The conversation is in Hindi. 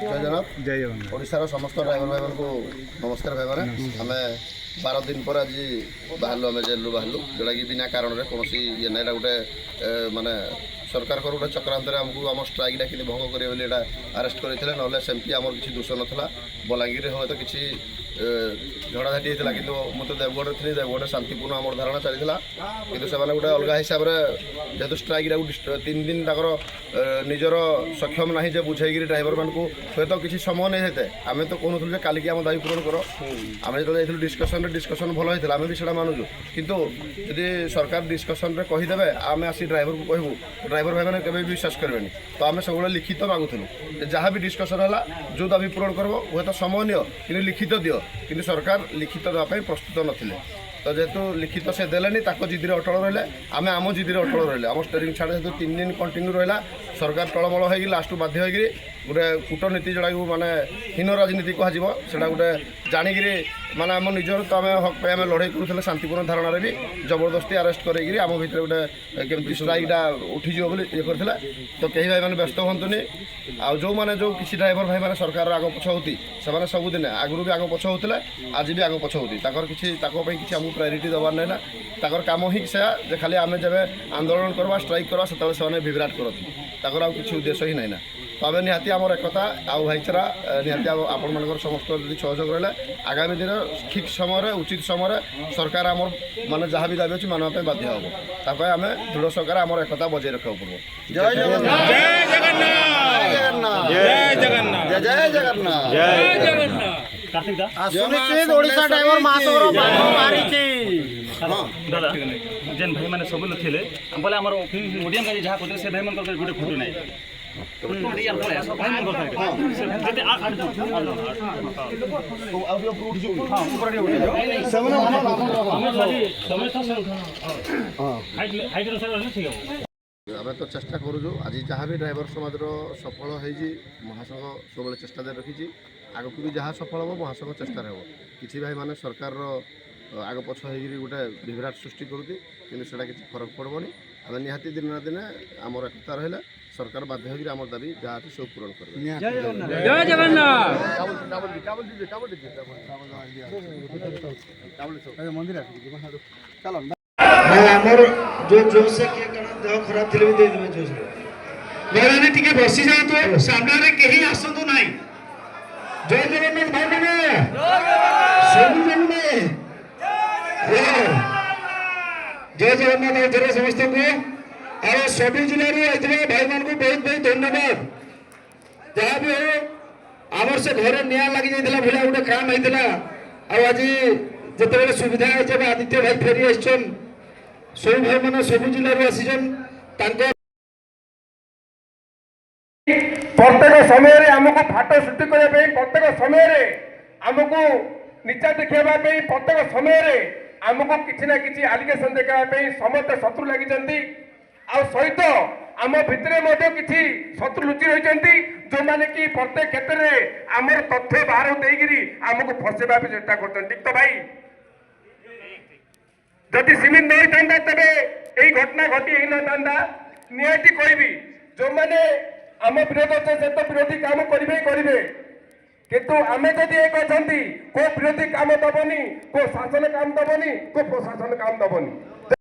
जय जगन्नाथ जय जगन्नाथ ओडिशार समस्त ड्राइवर भाई को नमस्कार भाई मैंने आम 12 दिन पर आज बाहर आम जेलू बाहर जोटा कि बिना कारण में कौन ये ना गोटे माने सरकार को गोटे चक्रांतर आमको आम स्ट्राइक डाक भंग करेंगे अरेस्ट करते ना सेमती आम किसी दोष नाला बलांगीर हे तो किसी झड़ाझाटी होता कि मुझे देवगढ़ थी देवगढ़ शांतिपूर्ण आम धारणा चली कि गोटे अलग हिसाब से जेहतु स्ट्राइक 3 दिन तक निजर सक्षम ना जे बुझे ड्राइवर मान को हे तो किसी समय नहीं होते आम तो कहूँ कालिकी आम दाबी पूरण कर आम जो डिस्कसन भल होता आम भी से मानुचु कितु यदि सरकार डिस्कसन में कहीदेवे आम आसी ड्राइवर को कहूँ ड्राइवर भाई मैंने केवे विश्वास करेंगे तो आम सब लिखित मागुलु जहाँ भी डिस्कसन है जो दाबी पूरण कर हे तो समय नियो कि लिखित दियो कि सरकार लिखित देवाई प्रस्तुत नथिले तो जेहेतु लिखित से देलेनी जिदी अटल रही आम आम जिदी अटल रही आम स्टेरिंग छाड़ जेहतु 3 दिन कंटिन्यू रहा सरकार टलमल हो लास्ट बाध्य हो गोटे कूटनीति जोड़ा माने हीन राजनीति कह गोटे जाणिक माने आम निजर तो आम हक पे आम लड़ाई करूँ शांतिपूर्ण धारणा भी जबरदस्ती अरेस्ट कर आम भर गोटे केमती स्ट्राइकटा उठीज ये करते तो कहीं भाई मैंने व्यस्त हूँ आ जो मैंने जो किसी ड्राइवर भाई मैंने सरकार आग पछ होती से सबुदिन आगुरी भी आग पछ होते आज भी आग पछ होती किसी किसी आमको प्रायोरीटी देवार ना ताकर काम ही से खाली आम जब आंदोलन करवा स्ट्राइक करवा से विभ्राट करती किसी उद्देश्य ही ना तो आम निहाती आम एकता आउ भाईचारा निहाती आपण मान समस्त यदि सहयोग रहा आगामी दिन ठीक समय उचित समय सरकार आम माने जहाँ भी दाबी अच्छी मानवाई बाध्य हम ताप आम दृढ़ सरकार आम एकता बजाय रखा पड़ो। जय जगन्नाथ जय जगन्नाथ जय जगन्नाथ जय जय जगन्नाथ जय जगन्नाथ सुनिश्चित ओडिशा ड्राइवर महासंघर बाण मारिछि दादा जेन भाई मैंने सब लोग थे बोले आम ओडियम का जहाँ कहते से भाई मन गोटे फोटो नहीं आम तो चेष्टा करूँ आज जहाँ भी ड्राइवर समाज सफल हो महासंघ सब चेष्टा दे रखी आग को भी जहाँ सफल हम महासंघ चेष्टा हो कि भाई माने सरकार आग पछ हो गोटे विभ्राट सृष्टि करुँगी कि किसी फरक पड़बनी आम निहाती दिन ना दिन आम एकता रहा सरकार बाध्य होगी आम दाबी जहाँ अच्छी सब पूरण कर जो जोश से देह खराब थे भी देदेवे जोश मेरे टिके बसी जातु सामने कहीं आसतु ना जय जगन्नाथ भाई मैंने सब जन जय जगन्नाथ समस्त को और सभी जिले भाई मान को बहुत बहुत धन्यवाद जहाँ भी हो आमर से घर निया लगी जाता भाई गोटे काम होता आज जिते सुविधा है आदित्य भाई फेरी आसन सब भाई मैंने सब जिलूर आसीचन प्रत्येक समय आमको फाट सृष्टि करने प्रत्येक समय आमको नीचा देखा प्रत्येक समय आमको किसी ना किसी आलिगेसन देखापी समस्त शत्रु लगी सहित आम भितर किसी शत्रु लुचि रही जो मैंने कि प्रत्येक क्षेत्र में आमर तथ्य बाहर देगी आमको फसैवा चेष्टा कर ठीक तो भाई जदि सीमित नहीं था तेरे यही घटना घटी ही ना निहाती कहबी जो मैंने आम विरोध अच्छे से तो विरोधी काम करेंगे किंतु आम जदि एक अच्छा को विरोधी काम दबनी को शासन काम दबनी को प्रशासन काम दबनी